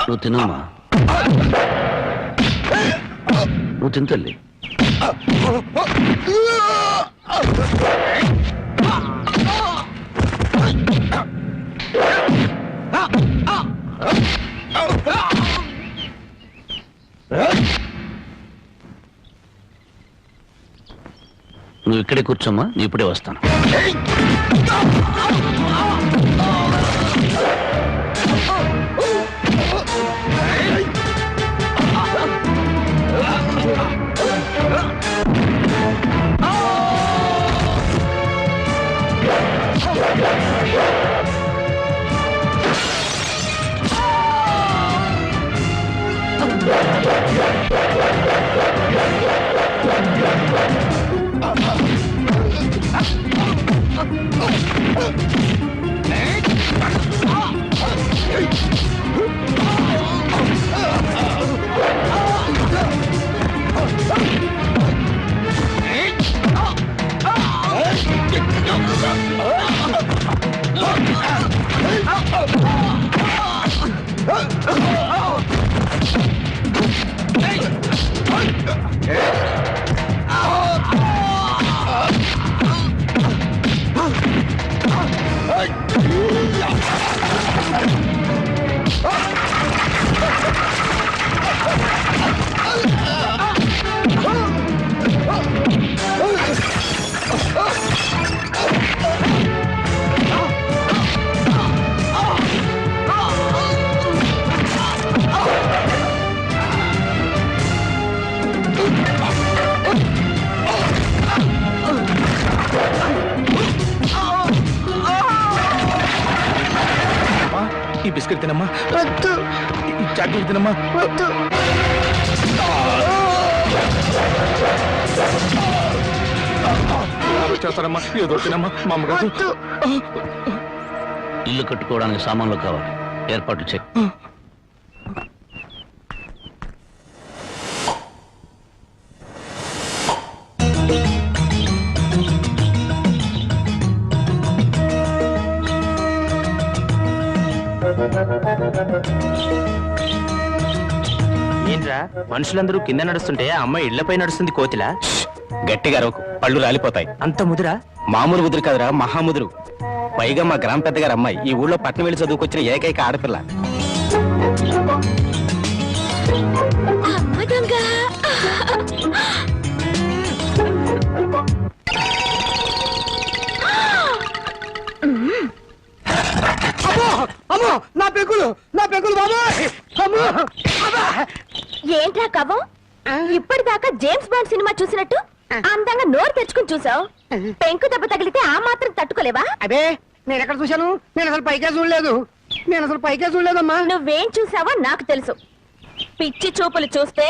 నువ్వు తినమ్మా, నువ్వు తింతల్లి. నువ్వు ఇక్కడే కూర్చోమ్మా, నీ ఇప్పుడే వస్తాను. ఈ బిస్కెట్ తినమ్మా, ఈ చాక్లెట్ తినమ్మా. చేస్తారమ్మా, ఏదో తినమ్మా. మా అమ్మగారు ఇల్లు కట్టుకోవడానికి సామాన్లు కావాలి, ఏర్పాట్లు చేయి. ఏంట్రా మనుషులందరూ కింద నడుస్తుంటే ఆ అమ్మాయి ఇళ్లపై నడుస్తుంది కోతిలా? గట్టిగా అరవకు, పళ్ళు రాలిపోతాయి. అంత ముదురా? మామూలు ముదురు కదరా, మహాముదురు. పైగా మా గ్రామ పెద్దగారు అమ్మాయి, ఈ ఊళ్ళో పట్నం వెళ్ళి చదువుకొచ్చిన ఏకైక ఆడపిల్ల. నా పెగులు బాబాయ్! ఏంట్రా కవ్వం, ఇప్పటిదాకా జేమ్స్ బాండ్ సినిమా చూసినట్టు అందంగా నోరు తెచ్చుకుని చూసావు. పెంకు దెబ్బ తగిలితే ఆ మాత్రం తట్టుకోలేవా? అదే నేను ఎక్కడ చూశాను? నేను అసలు పైకే చూడలేదమ్మా. నువ్వేం చూసావో నాకు తెలుసు. పిచ్చి చూపులు చూస్తే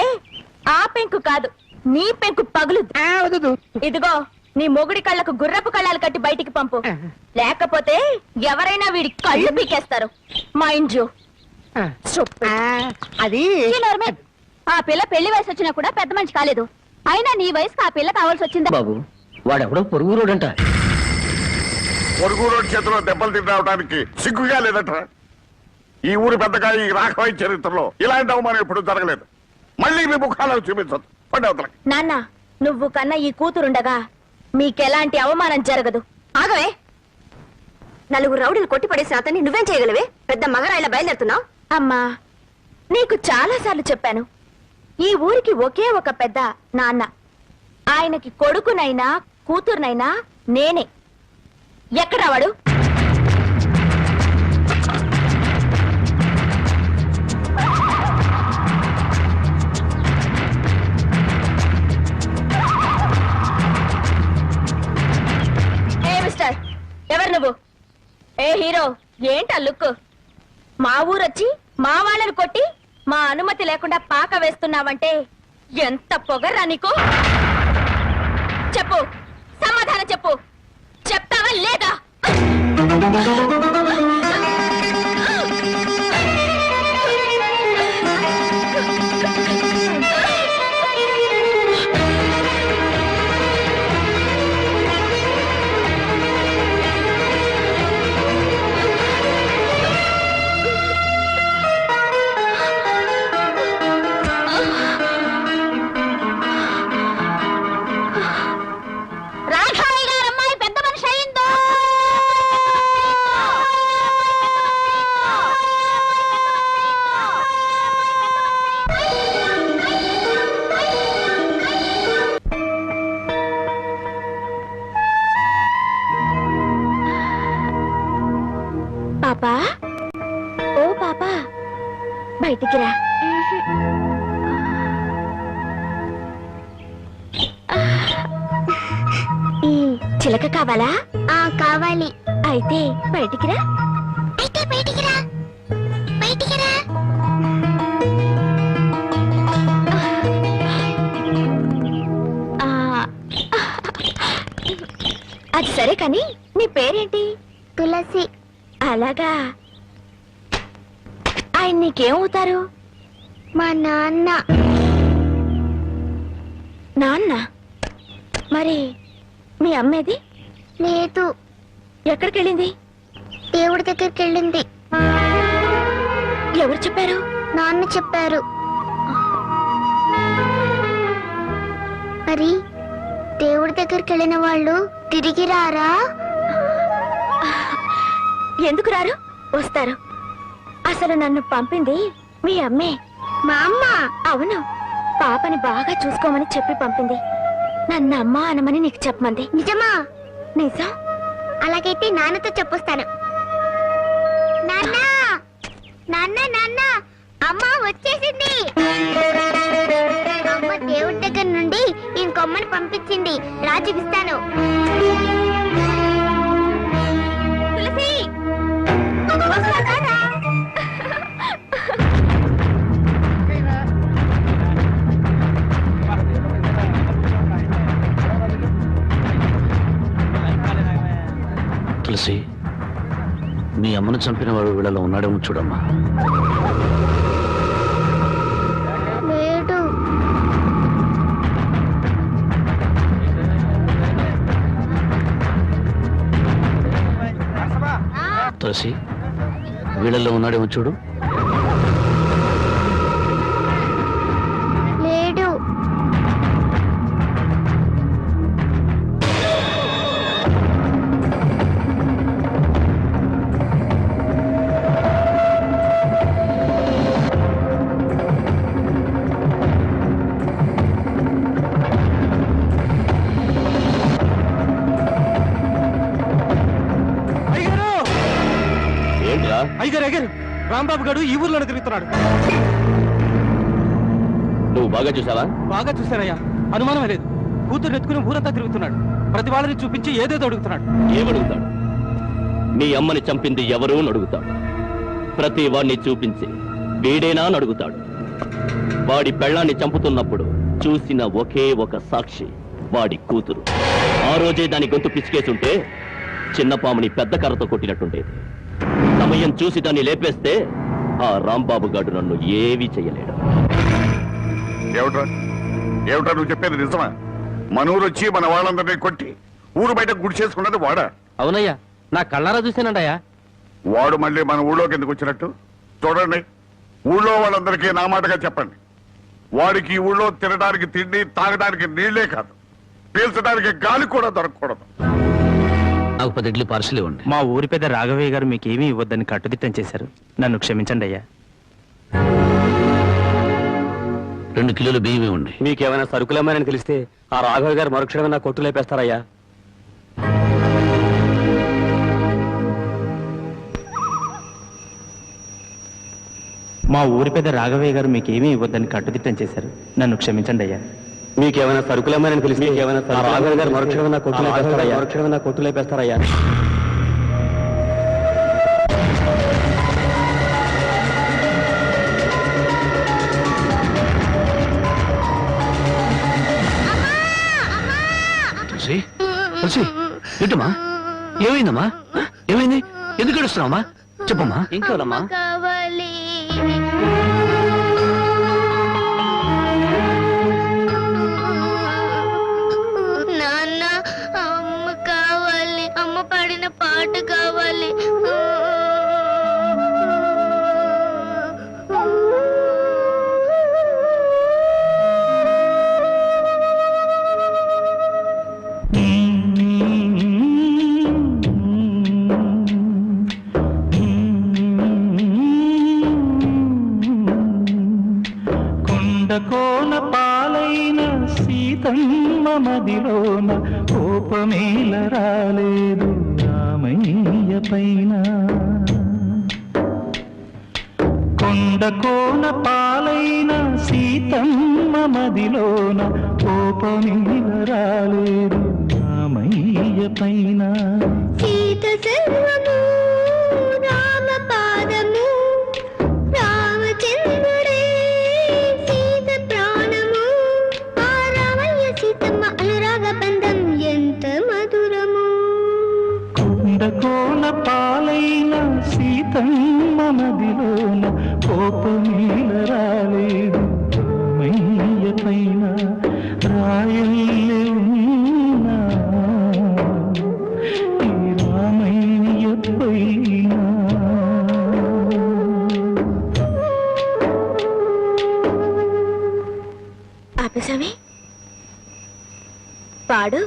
ఆ పెంకు కాదు, నీ పెంకు పగులు. ఇదిగో నీ మొగుడి కళ్ళకు గుర్రపు కళ్ళాలు కట్టి బయటికి పంపు, లేకపోతే ఎవరైనా వీడి కళ్ళు పీకేస్తారు. Mind you. అది ఆ పిల్ల పెళ్లి వయసు వచ్చినా కూడా పెద్ద మనిషి కాలేదు. అయినా నీ వయసుకు ఆ పిల్ల కావాల్సి వచ్చిందా? బాబు, వాడెవడో పొరుగు రోడంట. పొరుగు రోడ్ చేతిలో దెబ్బలు తినడానికి సిగ్గుగా లేదట. ఈ ఊరి పెద్దగా ఈ రాఘవయ్య చరిత్రలో ఇలాంటి అవమానం ఎప్పుడు జరగలేదు. మళ్ళీ మీ ముఖాలను చూపించదు. పండవతలకి నాన్న, నువ్వు కన్నా ఈ కూతురుండగా మీకెలాంటి అవమానం జరగదు. ఆగవే, నలుగురు రౌడీలు కొట్టిపడేసి అతన్ని నువ్వేం చేయగలవే? పెద్ద మగరాయిలా బయలుదేరుతున్నావు. అమ్మా, నీకు చాలా సార్లు చెప్పాను, ఈ ఊరికి ఒకే ఒక పెద్ద నాన్న. ఆయనకి కొడుకునైనా కూతురునైనా నేనే. ఎక్కడా వాడు? ఏ మిస్టర్, ఎవరు నువ్వు? ఏ హీరో, ఏంటా లుక్? మా ఊరొచ్చి మా వాళ్ళని కొట్టి మా అనుమతి లేకుండా పాక వేస్తున్నావంటే ఎంత పొగర్రా నీకు? చెప్పు, సమాధానం చెప్పు. చెప్తావా లేదా? బయటికి రా. చిలక కావాలా? కావాలి. అయితే బయటికి రా. అయితే బయటికి రా. బయటికి రా. అది సరే కాని నీ పేరేంటి? తులసి. అలాగా. ఆయన నీకేమవుతారు? మా నాన్న. నాన్న? మరి మీ అమ్మేది? లేదు. ఎక్కడికి వెళ్ళింది? దేవుడి దగ్గరికి వెళ్ళింది. ఎవరు చెప్పారు? నాన్న చెప్పారు. మరి దేవుడి దగ్గరికి వెళ్ళిన వాళ్ళు తిరిగి రారా? ఎందుకు రారు? వస్తారు. అసలు నన్ను పంపింది మీ అమ్మే. మా అమ్మ? అవును. పాపని బాగా చూసుకోమని చెప్పి పంపింది. నన్ను అమ్మ అనమని నీకు చెప్పమంది. నిజమా? నిజం. అలాగైతే నాన్నతో చెప్పొస్తాను. నాన్న, నాన్న, నాన్న, అమ్మ వచ్చేసింది. అమ్మ దేవుడి దగ్గర నుండి ఇంకొమ్మని పంపించింది. రా చూపిస్తాను. తులసి, వస్తానా? తులసి, మీ అమ్మను చంపిన వాడు వీళ్ళలో ఉన్నాడేమో చూడమ్మా. లేడు. తులసి, వీళ్ళల్లో ఉన్నాడేమో చూడు. లేడు. అయ్యగారు, రాంబాబు గారు ఈ ఊర్లోనే తిరుగుతున్నాడు. నువ్వు బాగా చూసావా? బాగా చూశానయ్యా, అనుమానమే లేదు. కూతురు ఎత్తుకుని ఊరంతా తిరుగుతున్నాడు. ప్రతి వాళ్ళని చూపించి ఏదేదో అడుగుతున్నాడు. ఏమడుగుతాడు? నీ అమ్మని చంపింది ఎవరు అని అడుగుతాడు. ప్రతి వాడిని చూపించి వీడేనా అని అడుగుతాడు. వాడి పెళ్ళాన్ని చంపుతున్నప్పుడు చూసిన ఒకే ఒక సాక్షి వాడి కూతురు. ఆ రోజే దాని గొంతు పిచ్చికేసుంటే చిన్న పాముని పెద్ద కర్రతో కొట్టినట్టుండేది. సమయం చూసి దాన్ని లేపేస్తే ఆ రాంబాబు గారు నన్ను ఏమీ చెయ్యలేడు. ఏమిట్రా ఏమిట్రా నువ్వు చెప్పేది నిజమా? మన ఊరు వచ్చి మన వాళ్ళందరినీ కొట్టి ఊరు బయట గుడి చేసుకున్నది వాడా? అవునయ్యా, నా కళ్ళారా చూశానండయ్యా. వాడు మళ్ళీ మన ఊళ్ళోకి ఎందుకు వచ్చినట్టు? చూడండి, ఊళ్ళో వాళ్ళందరికీ నా మాటగా చెప్పండి. వాడికి ఈ ఊళ్ళో తినడానికి తిండి, తాగడానికి నీళ్లే కాదు, పీల్చడానికి గాలి కూడా దొరకకూడదు. నాకు 10 ఇడ్లీ పార్సల్ ఇవ్వండి. మా ఊరి పెద్ద రాఘవయ్య గారు మీకేమీ ఇవ్వద్దని కట్టుదిట్టం చేశారు. నన్ను క్షమించండి అయ్యా. 2 కిలోలు బియ్యం ఇవ్వండి. మీకేమైనా సరుకులమ్మారని తెలిస్తే ఆ రాఘవయ్య గారు మరుక్షణమే నా కొట్టు లేపేస్తారయ్యా. మా ఊరి పెద్ద రాఘవయ్య గారు మీకేమీ ఇవ్వద్దని కట్టుదిట్టం చేశారు. నన్ను క్షమించండి అయ్యా. మీకేమైనా సరుకులమ్మారని తెలిస్తే ఆ రాఘవయ్య గారు మరుక్షణమే నా కొట్టు లేపేస్తారయ్యా. తులసి, తులసి, ఏంటమ్మా? ఏమైందమ్మా? ఏమైంది? ఎందుకు ఏడుస్తున్నావమ్మా? చెప్పమ్మా. ఇంకోనమ్మా? కావాలి. నాన్న, అమ్మ కావాలి. అమ్మ పాడిన పాట కావాలి. కోన పాలైన సీతమ్మ మదిలోన కోపమేల రాలేదు రామయ్య పైన. కొండ కోన పాలైన సీతమ్మ మదిలోన కోపమేల రాలేదు రామయ్య పైన. సీత సర్వము రామ పాదము రామచంద్రుడే సీత ప్రాణము ఆ రామయ్య సీతమ్మ అనురాగ బంధం ఎంత మధురము. కొండ కోన పాలైన సీతమ్మ మదిలోన కోపమేల రాలేదు రామయ్య పైన. రాయల్లే ఉన్నా ఈ రామయ్య పైన. ఆపేశామి పాడు.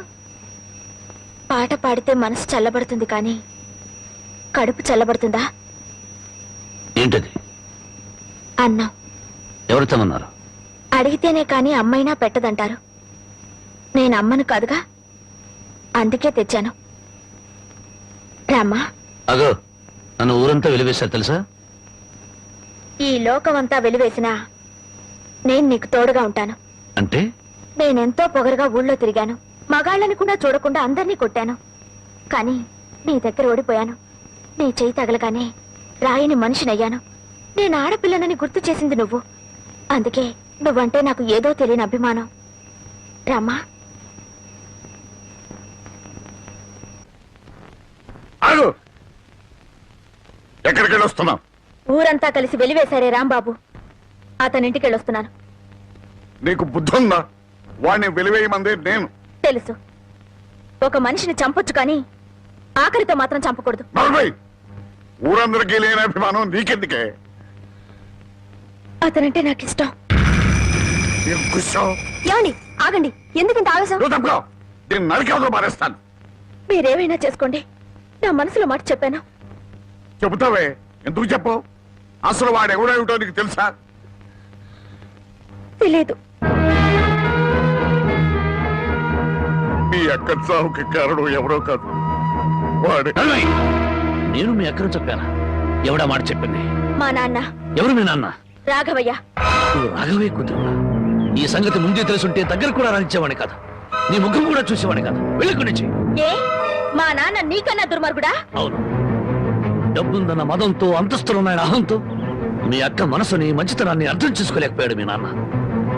పాట పాడితే మనసు చల్లబడుతుంది కానీ కడుపు చల్లబడుతుందా? ఏంటది? అన్నం ఎవరితోమన్నారు? అడిగితేనే కాని అమ్మైనా పెట్టదంటారు. నేను అమ్మను కాదుగా, అందుకే తెచ్చాను. రామ్మా. అగో, నన్ను ఊరంతా వెలివేశారు తెలుసా? ఈ లోకమంతా వెలివేసినా నేను నీకు తోడుగా ఉంటాను. అంటే నేనెంతో పొగరుగా ఊళ్ళో తిరిగాను. మగాళ్ళని కూడా చూడకుండా అందరినీ కొట్టాను. కానీ నీ దగ్గర ఓడిపోయాను. నీ చేయి తగలగానే రాయిని మనిషినయ్యాను. నేను ఆడపిల్లనని గుర్తు చేసింది నువ్వు. అందుకే నువ్వంటే నాకు ఏదో తెలియని అభిమానం. రామ్మా. ఆగు! ఎక్కడికి వెళ్ళొస్తున్నావు? ఊరంతా కలిసి వెలివేశారే రాంబాబు, అతనింటికి వెళ్ళొస్తున్నాను. నీకు బుద్ధి ఉందా? వాడిని వెలివేయమంది నేను. తెలుసు, ఒక మనిషిని చంపొచ్చు కానీ ఆఖరితో మాత్రం చంపకూడదు. నలభై ఊరందరికీ లేని అభిమానం నీకెందుకే? అతనంటే నాకు ఇష్టం. ఏం కూర్చోవు? ఏమండి, ఆగండి. ఎందుకింత ఆవేశం? నువ్వు తప్పుకో. నేను నరికేవతో మారేస్తాను. మీరేమైనా చేసుకోండి, నా మనసులో మాట చెప్పాను. చెబుతావే, ఎందుకు చెప్పు? అసలు వాడు ఎవడేమిటో నీకు తెలుసా? తెలీదు. మీ అక్క చావుకి కారణం ఎవరో కాదు, వాడే. నడవయ్! నేను మీ అక్కను చెప్పానా? ఎవడా మాట చెప్పింది? మా నాన్న. ఎవరు మీ నాన్న? రాఘవయ్య. నువ్వు రాఘవే కూతురువా? ఈ సంగతి ముందే తెలుసుంటే దగ్గర కూడా రానిచ్చేవాడిని కాదు. నీ ముఖం కూడా చూసేవాడిని కాదు. వెళ్ళి నుంచి. ఏ, మా నాన్న నీకన్నా దుర్మార్గుడా? అవును, డబ్బుందన్న మదంతో, అంతస్తులున్నాయన అహంతో మీ అక్క మనసుని, మంచితనాన్ని అర్థం చేసుకోలేకపోయాడు మీ నాన్న.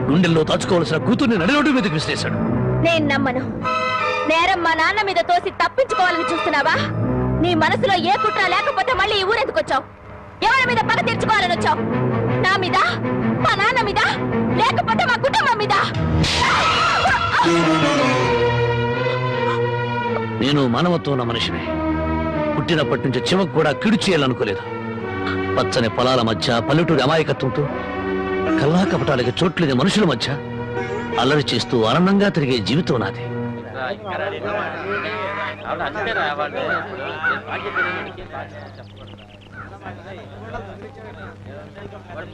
గుండెల్లో దాచుకోవాల్సిన కూతుర్ని నడిరోడ్డు మీదకి విసిరేశాడు. నేను నమ్మను. నేరం మా నాన్న మీద తోసి తప్పించుకోవాలని చూస్తున్నావా? నీ మనసులో ఏ కుట్ర లేకపోతే మళ్ళీ ఈ ఊరెందుకు వచ్చావు? ఎవరి మీద పగ తీర్చుకోవాలని వచ్చావు? నా మీద, మా నాన్న మీద, లేకపోతే మా కుటుంబం మీద? నేను మానవత్వం ఉన్న మనిషిని. పుట్టినప్పటి నుంచి చివకు కూడా కిడు చేయాలనుకోలేదు. పచ్చని పొలాల మధ్య, పల్లెటూరి అమాయకత్వంతో, కల్లా కపటాలకి చోట్లేని మనుషుల మధ్య అల్లరి చేస్తూ ఆనందంగా తిరిగే జీవితం నాది.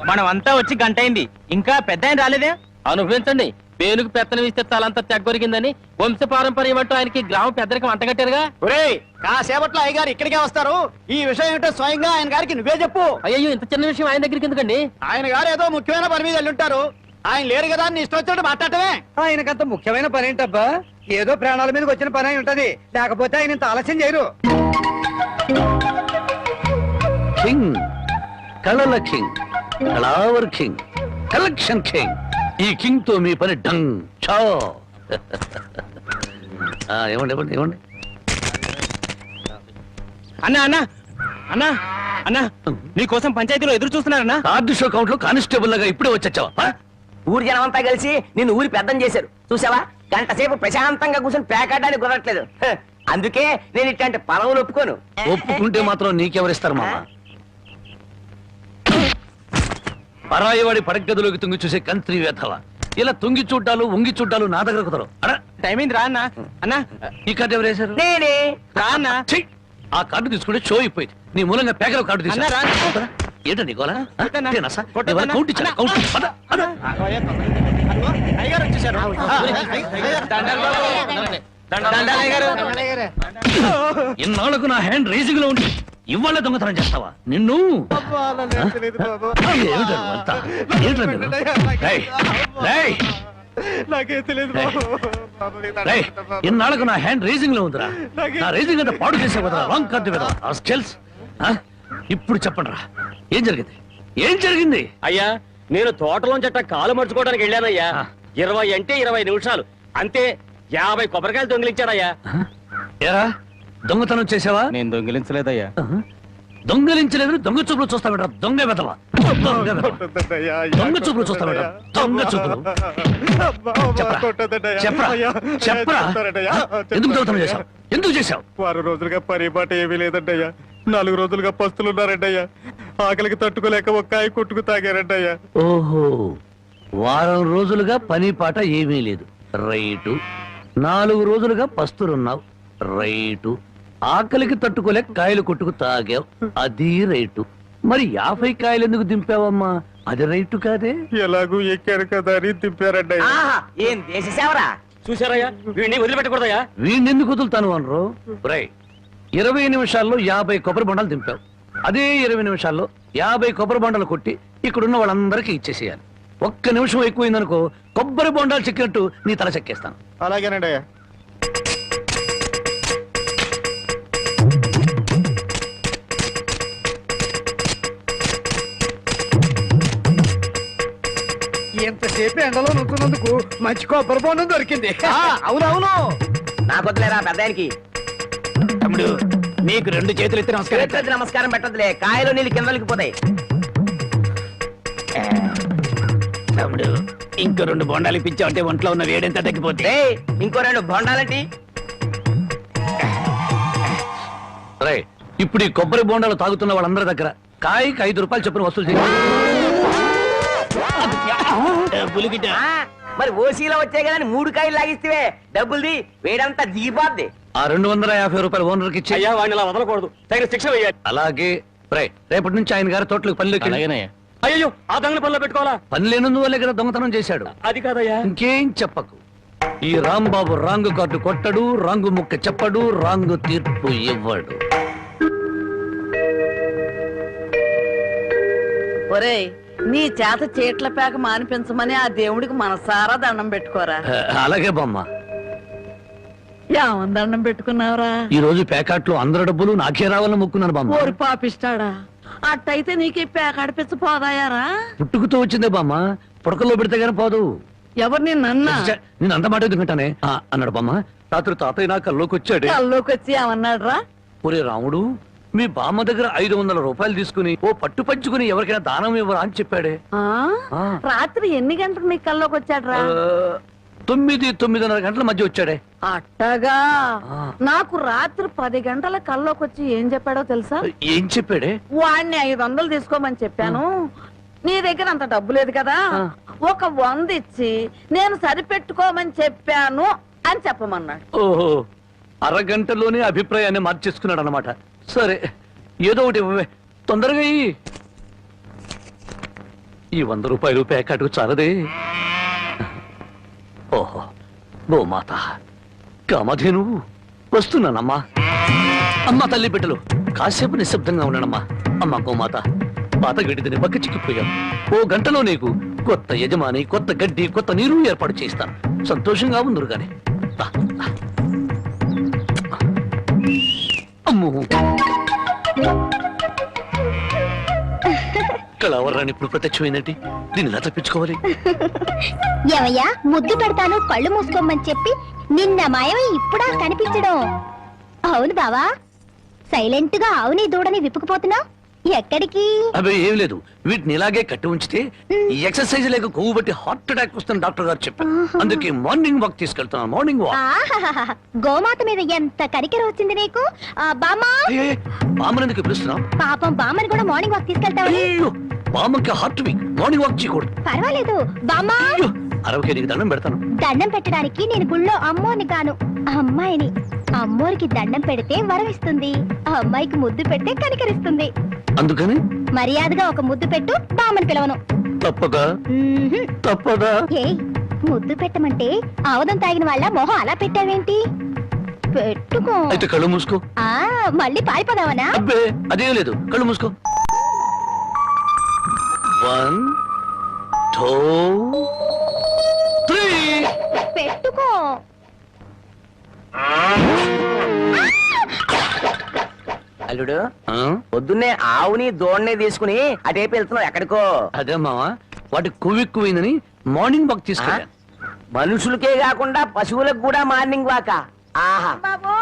మనం అంతా వచ్చి గంట అయింది, ఇంకా పెద్ద ఆయన రాలేదే? అనుభవించండి. పేనుకు పెత్తనం ఇస్తే తలంతా తెగ్గొరిగిందని వంశ పారంపర్యం అంటూ ఆయనకి గ్రామ పెద్దరికి వంటగట్టారుగా. ఒరేయ్, కాసేపట్లో అయ్యగారు ఇక్కడికే వస్తారు. ఈ విషయం ఏంటో స్వయంగా ఆయన గారికి నువ్వే చెప్పు. అయ్యో, ఇంత చిన్న విషయం ఆయన దగ్గరికి ఎందుకండి? ఆయన గారు ఏదో ముఖ్యమైన పని మీద వెళ్ళుంటారు. ఆయన లేరు కదా అని ఇష్టం వచ్చినట్టు మాట్లాడటమే. ఆయనకంత ముఖ్యమైన పని ఏంటబ్బా? ఏదో ప్రాణాల మీదకి వచ్చిన పని అయి ఉంటది, లేకపోతే ఆయన ఇంత ఆలస్యం చేయరు. కింగ్, కళల కింగ్, కళావర్ కింగ్, కలెక్షన్ కింగ్. ఈ కింగ్ తో మీ పని డంగ్ చో. ఇవ్వండి ఇవ్వండి ఇవ్వండి. అన్నా అన్నా అన్నా అన్నా, నీకోసం పంచాయతీలో ఎదురు చూస్తున్నారన్నా. కార్డు షో కౌంట్ లో కానిస్టేబుల్ లాగా ఇప్పుడే వచ్చావా? ఊరి జనం అంతా కలిసి నిన్ను ఊరి పెద్దం చేశారు చూసావా? గంట సేపు ప్రశాంతంగా కూర్చొని పేకాడడానికి కుదరట్లేదు. అందుకే నేను ఇట్లాంటి పలవులు ఒప్పుకోను. ఒప్పుకుంటే మాత్రం నీకెవరిస్తారు మామ? పరాయివాడి పడగదిలోకి తుంగి చూసే కంత్రి వేధవ. ఇలా తుంగి చూడ్డాలు, ఉంగి చూడ్డాలు నా దగ్గర కుదరవు. టైం అయింది రా అన్నా. అన్నా, ఈ కార్డు ఎవరు వేశారు? నేనే. రా అన్నా. ఛీ! ఆ కార్డు తీసుకుంటే షో అయిపోయింది. నీ మూలంగా పేకల కార్డు అన్నా, రా. తీసుకున్నా. ఏంటో నీకోలా? కొట్టన్నా. కొట్టన్నా? కౌంట్ ఇచ్చాను. కౌంట్. పద, పద. అయ్యగారు వచ్చేసారు. దండాలు అయ్యగారు. ఇన్నాళ్లకు నా హ్యాండ్ రేజింగ్ లో ఉండి ఇవాళ దొంగతనం చేస్తావా నిన్ను ఏమిటా అంతా? ఏమిటా మీరు? రేయ్, రేయ్, నాకే తెలియదు రేయ్, ఇన్నాళ్ళకు నా హ్యాండ్ రేసింగ్ లో ఉందిరా. నా రేసింగ్ అంతా పాడు చేసే కదా రాంగ్ కార్డు కదా స్కెల్స్. ఇప్పుడు చెప్పండి రా, ఏం జరిగింది? ఏం జరిగింది? అయ్యా నేను తోటలోంచి అట్ట కాలు మర్చుకోవడానికి వెళ్ళానయ్యా. 20 అంటే 20 నిమిషాలు అంతే. 50 కొబ్బరికాయలు దొంగిలించాడయ్యా. ఏరా దొంగతనం చేసావా? నేను దొంగిలించలేదయ్యా. దొంగలించలేదు, దొంగ చూపులు చూస్తా బెటర్. దొంగ వెదవా, దొంగ వెధవ. దొంగ చూపులు చూస్తా బెటర్. దొంగ చూపులు. చెప్పరా, చెప్పరా, చెప్పరా. ఎందుకు దొంగతనం చేశావు? ఎందుకు చేశావు? 6 రోజులుగా పరిపాట ఏమీ లేదంటయ్యా. 4 రోజులుగా పస్తులున్నారంటయ్యా. ఆకలికి తట్టుకోలేక ఒక్కాయ కొట్టుకు తాగారంటయ్యా. ఓహో, వారం రోజులుగా పని పాట ఏమీ లేదు, రైటు. 4 రోజులుగా పస్తులున్నావు, రైటు. ఆకలికి తట్టుకోలేక కాయలు కొట్టుకు తాగావు, అది రైటు. మరి 50 కాయలు ఎందుకు దింపావమ్మా? అది రైటు కాదే. ఎలాగూ ఎక్కారు కదా అని దింపారంటయ్యా. ఆహా, ఏం దేశ సేవరా. చూసారయ్యా, వీడిని వదిలిపెట్టకూడదయ్యా. వీణెందుకు వదులుతాను అనరు? రై, 20 నిమిషాల్లో 50 కొబ్బరి బొండాలు దింపావు. అదే 20 నిమిషాల్లో 50 కొబ్బరి బొండాలు కొట్టి ఇక్కడున్న వాళ్ళందరికీ ఇచ్చేసేయాలి. 1 నిమిషం ఎక్కువైందనుకో కొబ్బరి బొండాలు చెక్కినట్టు నీ తల చెక్కేస్తాను. అలాగేనండి అయ్యా. ఎంతసేపు ఎండలో నుంచున్నందుకు మంచి కొబ్బరి బొండం దొరికింది. అవునవును, నాకొద్దులేరా పెద్ద ఆయనకి. తమ్ముడు నీకు 2 చేతులు ఎత్తి నమస్కారం. చేతులెత్తి నమస్కారం పెట్టదులే, కాయలు నీళ్ళు కిందలకి పోతాయి. తమ్ముడు ఇంకో 2 బొండాలు ఇప్పించావు అంటే ఒంట్లో ఉన్న వేడెంత తగ్గిపోతే. ఏయ్, ఇంకో 2 బొండాలంటి. రై, ఇప్పుడు ఈ కొబ్బరి బొండాలు తాగుతున్న వాళ్ళందరి దగ్గర కాయకి 5 రూపాయలు చొప్పున వసూలు చేయాలి. ఆ, మరి ఓసీలో వచ్చాయి కదా 3 కాయలు లాగిస్తే డబ్బుల్ది వేడంతా దిగిపోద్ది. ఆ 250 రూపాయలు ఓనర్కి ఇచ్చి. అయ్యా వాడిని ఇలా వదలకూడదు, తగిన శిక్ష వేయాలి. అలాగే రై, రేపటి నుంచి ఆయన గారి తోటలకు పనిలోకి. అలాగేనయ్యా. అయ్యో, ఆ దొంగల పనిలో పెట్టుకోవాలా? పని లేనందువల్లే కదా దొంగతనం చేశాడు. అది కాదయ్యా. ఇంకేం చెప్పకు. ఈ రాంబాబు రాంగు కార్డు కొట్టడు, రాంగు ముక్క చెప్పడు, రాంగు తీర్పు ఇవ్వడు. ఒరేయ్, నీ చేత చీట్ల పేక మానిపించమని ఆ దేవుడికి మనసారా దండం పెట్టుకోరా. అలాగే బామ్మ. ఏమని దండం పెట్టుకున్నావురా? ఈ రోజు ప్యాకెట్లో అందరి డబ్బులు నాకే రావాలని మొక్కున్నాను బామ్మ. ఓరి పాపిస్తాడా, అట్టయితే నీకు ఈ పేక అడిపించ పోదాయారా? పుట్టుకుతో వచ్చిందే బామ్మ, పుడకల్లో పెడితే గానీ పోదు. ఎవరు నిన్న నేను అంత మాట ఎందుకంటానే అన్నాడు బామ్మ. రాత్రి తాతయ్య నా కల్లోకి వచ్చాడు. కల్లోకి వచ్చి ఏమన్నాడురా? ఒరే రాముడు, మీ బామ్మ దగ్గర 500 రూపాయలు తీసుకుని ఓ పట్టు పంచుకుని ఎవరికైనా దానం ఇవ్వరా అని చెప్పాడే. ఆ, రాత్రి ఎన్ని గంటలకు నీ కల్లోకి వచ్చాడురా? 9-9:30 గంటల మధ్య వచ్చాడే. అట్టగా. ఆ. నాకు రాత్రి 10 గంటల కల్లోకి వచ్చి ఏం చెప్పాడో తెలుసా? ఏం చెప్పాడే? వాడిని 500 తీసుకోమని చెప్పాను. నీ దగ్గర అంత డబ్బు లేదు కదా, ఒక 100 ఇచ్చి నేను సరిపెట్టుకోమని చెప్పాను అని చెప్పమన్నాడు. ఓహో, అరగంటలోనే అభిప్రాయాన్ని మార్చేసుకున్నాడు అనమాట. సరే, ఏదో ఒకటి ఇవ్వవే, తొందరగా ఇయ్యి. ఈ 100 రూపాయలు ప్యాకెట్కు చాలదే. ఓహో, గోమాత కామధేను వస్తున్నానమ్మా. అమ్మ తల్లి బిడ్డలు కాసేపు నిశ్శబ్దంగా ఉన్నానమ్మా. అమ్మ గోమాత, పాత గడ్డిని పక్క చిక్కిపోయాం. ఓ గంటలో నీకు కొత్త యజమాని, కొత్త గడ్డి, కొత్త నీరు ఏర్పాటు చేస్తాను. సంతోషంగా ఉందరు గాని. అమ్మో, కళావరాన్ని ఇప్పుడు ప్రత్యక్షమైందంటే దీన్ని ఎలా తప్పించుకోవాలి? ఏమయ్యా, ముద్దు పెడతాను కళ్ళు మూసుకోమని చెప్పి నిన్న మాయమై ఇప్పుడా కనిపించడం? అవును బావా, సైలెంట్ గా ఆవుని దూడని విప్పుకుపోతున్నావు, ఎక్కడికి? అవి ఏం లేదు, వీటిని ఇలాగే కట్టి ఉంచితే ఈ ఎక్సర్సైజ్ లేక కొవ్వు బట్టి హార్ట్ అటాక్ వస్తుంది డాక్టర్ గారు చెప్పారు. అందుకే మార్నింగ్ వాక్ తీసుకెళ్తున్నాను. Morning walk. ఆహాహాహా, గోమాత మీద ఎంత కరికెర వచ్చింది నీకు. బామ్మా, బామ్మనందుకు పిలుస్తున్నాం. పాపం బామ్మని కూడా మార్నింగ్ వాక్ తీసుకెళ్తావు. బామ్మకి హార్ట్ వీక్, మార్నింగ్ వాక్ చేయకూడదు. పర్వాలేదు బామ్మా, 60 నీకు దండం పెడతాను. దండం పెట్టడానికి నేను గుళ్ళో అమ్మోని కాను, అమ్మాయిని. అమ్మోరికి దండం పెడితే వరం ఇస్తుంది, ఆ అమ్మాయికి ముద్దు పెడితే కనికరిస్తుంది. అందుకని మర్యాదగా ఒక ముద్దు పెట్టు, బామ్మని పిలవను. తప్పదా? తప్పదా? ఏయ్, ముద్దు పెట్టమంటే ఆవదం తాగిన వాళ్ళ మొహం అలా పెట్టావేంటి? పెట్టుకో. అయితే కళ్ళు మూసుకో. మళ్ళీ పారిపోదావనా? అబ్బే అదేం లేదు, కళ్ళు మూసుకో. 1 2 3. పెట్టుకో. అల్లుడు ఆ? పొద్దున్నే ఆవుని దోణ్ణి తీసుకుని అటేపు వెళ్తున్నావు ఎక్కడికో? అదే మావా, వాటి కొవ్వెక్కువైందని మార్నింగ్ వాక్ తీసుకెళ్ళాను. మనుషులకే కాకుండా పశువులకు కూడా మార్నింగ్ వాక. ఆహా, బాబు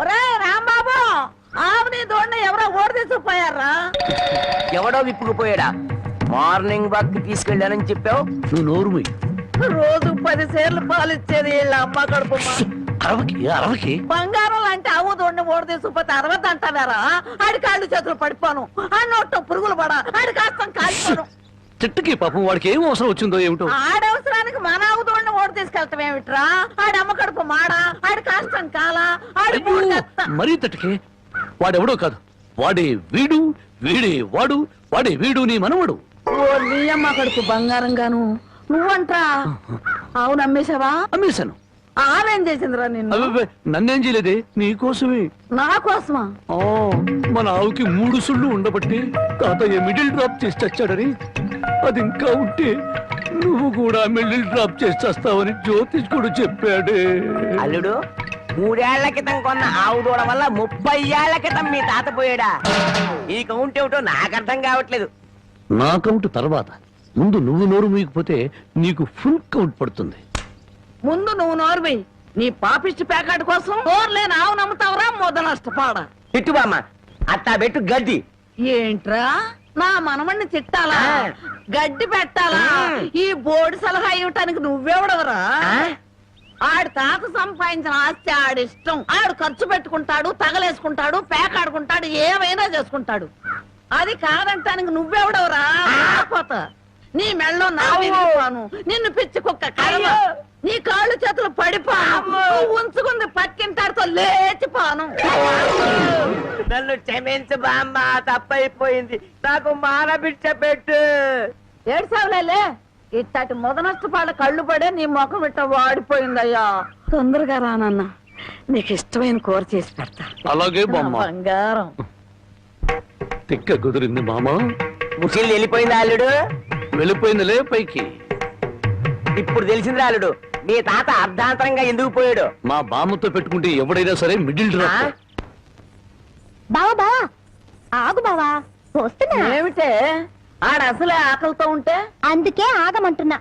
ఒరే రాంబాబు, ఆవుని దోడిని ఎవరో ఓడి తీసుకుపోయారా? ఎవడో విప్పుకుపోయాడా? మార్నింగ్ వాక్ తీసుకెళ్ళానని చెప్పావు. నువ్వు నోరు మూయి. రోజు 10 సేర్లు పాలిచ్చేది వీళ్ళ అమ్మ కడుపు అరవకి బంగారం లాంటి ఆవు దోడిని ఓడి తీసుకుపోతే 60 అంటావారా? ఆడి కాళ్ళు చేతులు పడిపోను, ఆ నోట్లో పురుగులు పడ, ఆడి కాస్తం కాల్పోను. చెట్టుకి పాపం వాడికి ఏం అవసరం వచ్చిందో ఏమిటో. ఆడవసరానికి మన ఆవు దోడిని ఓడి తీసుకెళ్తాం ఏమిట్రా? ఆడి అమ్మ కడుపు మాడా, ఆడి కాస్తం కాలా, ఆడి అయ్యో, మరీ తట్టుకే. వాడెవడో కాదు, వాడే వీడు, వీడే వాడు, వాడే వీడు నీ మనవడు. ఓ నీ అమ్మ కడుపు బంగారం గాను. నువ్వంట్రా ఆవు నమ్మేశావా? అమ్మేశాను. ఆవేం చేసిందిరా నిన్ను? అబ్బే, నన్నేం చేయలేదే, నీకోసమే. నా కోసమా? ఆ, మన ఆవుకి 3 సుళ్ళు ఉండబట్టి తాతయ్య మిడిల్ డ్రాప్ చేసి చచ్చాడని, అది ఇంకా ఉంటే నువ్వు కూడా మిడిల్ డ్రాప్ చేసి చేస్తావని జ్యోతిష్కుడు చెప్పాడే. అల్లుడు 3 ఏళ్ల క్రితం కొన్న ఆవు దూడ వల్ల 30 ఏళ్ల క్రితం మీ తాత పోయాడా? ఈ కౌంట్ ఏమిటో నాకు అర్థం కావట్లేదు. నా కౌంట్ తర్వాత, ముందు నువ్వు నోరు మూయకపోతే నీకు ఫుల్ కౌంట్ పడుతుంది. ముందు నువ్వు నోరువి. నీ పాపిష్టి ప్యాకెట్ కోసం నోరులేని ఆవు నమ్ముతావరా? మొద నష్టపాడ. తిట్టు బామ్మ, అట్టా పెట్టు గడ్డి. ఏంట్రా నా మనమణ్ణి తిట్టాలా? ఆ. గడ్డి పెట్టాలా? ఈ బోర్డు సలహా ఇవ్వటానికి నువ్వెవడవరా? ఆడి తాత సంపాదించిన ఆస్తి ఆడిష్టం. ఆడు ఖర్చు పెట్టుకుంటాడు, తగలేసుకుంటాడు, పేకాడుకుంటాడు, ఏమైనా చేసుకుంటాడు. అది కాదంటానికి నువ్వెవడవరా? పోతా నీ మెళ్ళో నా విరిగిపోను, నిన్ను పిచ్చి కుక్క కర్మ, నీ కాళ్ళు చేతులు పడిపోను, నువ్వు ఉంచుకుంది పక్కింటాడుతో లేచిపోను. నన్ను క్షమించు బామ్మ, తప్పైపోయింది. నాకు మానబిడ్డ పెట్టు. ఏడ్సావులేలే, ఇట్టటి మొద నష్టపాడ కళ్ళు పడే నీ ముఖం ఇట్ట వాడిపోయిందయ్యా. తొందరగా రానన్న, నీకు ఇష్టమైన కూర చేసి పెడతా. అలాగే బామ్మ. బంగారం తిక్క కుదిరింది మామ. ముసిల్ వెళ్ళిపోయింది అల్లుడు. వెళ్ళిపోయిందిలే పైకి. ఇప్పుడు తెలిసింది అల్లుడు, మీ తాత అర్ధాంతరంగా ఎందుకు పోయాడు. మా బామ్మతో పెట్టుకుంటే ఎవడైనా సరే మిడిల్ డ్రాప్. బావా బావా ఆగు బావా, వస్తున్నా. ఏమిటే ఆడ అసలే ఆకలితో ఉంటే అందుకే ఆగమంటున్నా.